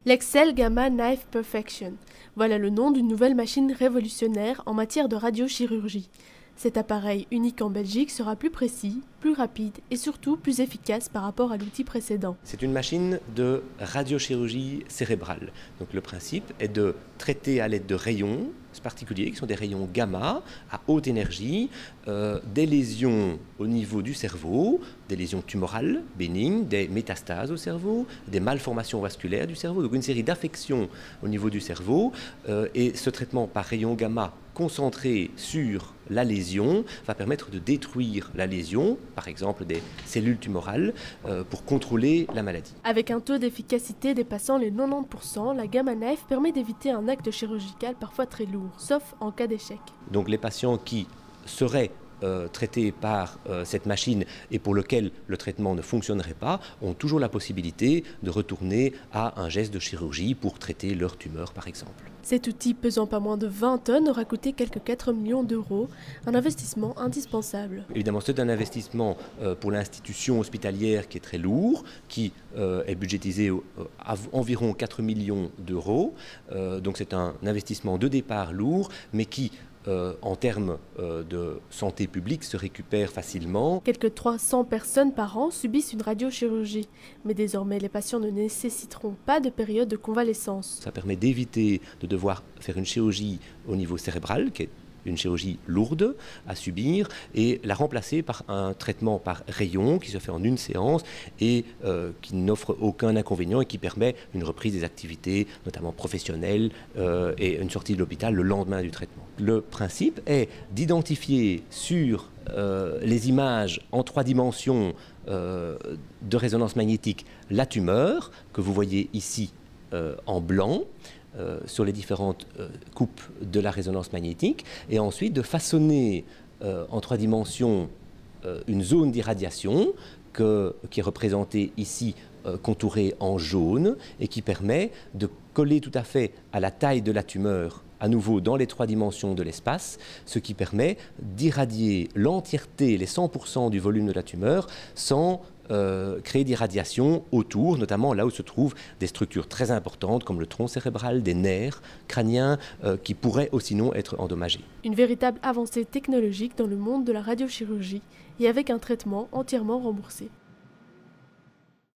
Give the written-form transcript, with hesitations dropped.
L'Excel Gamma Knife Perfection. Voilà le nom d'une nouvelle machine révolutionnaire en matière de radiochirurgie. Cet appareil unique en Belgique sera plus précis, plus rapide et surtout plus efficace par rapport à l'outil précédent. C'est une machine de radiochirurgie cérébrale. Donc le principe est de traiter à l'aide de rayons particuliers, qui sont des rayons gamma à haute énergie, des lésions au niveau du cerveau, des lésions tumorales bénignes, des métastases au cerveau, des malformations vasculaires du cerveau, donc une série d'affections au niveau du cerveau. Et ce traitement par rayons gamma concentré sur la lésion va permettre de détruire la lésion, par exemple des cellules tumorales, pour contrôler la maladie. Avec un taux d'efficacité dépassant les 90%, la Gamma Knife permet d'éviter un acte chirurgical parfois très lourd, sauf en cas d'échec. Donc les patients qui seraient traités par cette machine et pour lequel le traitement ne fonctionnerait pas ont toujours la possibilité de retourner à un geste de chirurgie pour traiter leur tumeur par exemple. Cet outil pesant pas moins de 20 tonnes aura coûté quelques 4 millions d'euros, un investissement indispensable. Évidemment, c'est un investissement pour l'institution hospitalière qui est très lourd, qui est budgétisé à environ 4 millions d'euros. Donc c'est un investissement de départ lourd, mais qui en termes de santé publique se récupère facilement. Quelques 300 personnes par an subissent une radiochirurgie, mais désormais les patients ne nécessiteront pas de période de convalescence. Ça permet d'éviter de devoir faire une chirurgie au niveau cérébral, qui est une chirurgie lourde à subir, et la remplacer par un traitement par rayon qui se fait en une séance et qui n'offre aucun inconvénient et qui permet une reprise des activités, notamment professionnelles, et une sortie de l'hôpital le lendemain du traitement. Le principe est d'identifier sur les images en 3 dimensions de résonance magnétique la tumeur, que vous voyez ici en blanc, sur les différentes coupes de la résonance magnétique, et ensuite de façonner en 3 dimensions une zone d'irradiation qui est représentée ici contourée en jaune et qui permet de coller tout à fait à la taille de la tumeur à nouveau dans les 3 dimensions de l'espace, ce qui permet d'irradier l'entièreté, les 100% du volume de la tumeur sans créer d'irradiation autour, notamment là où se trouvent des structures très importantes comme le tronc cérébral, des nerfs crâniens qui pourraient ou sinon être endommagés. Une véritable avancée technologique dans le monde de la radiochirurgie et avec un traitement entièrement remboursé.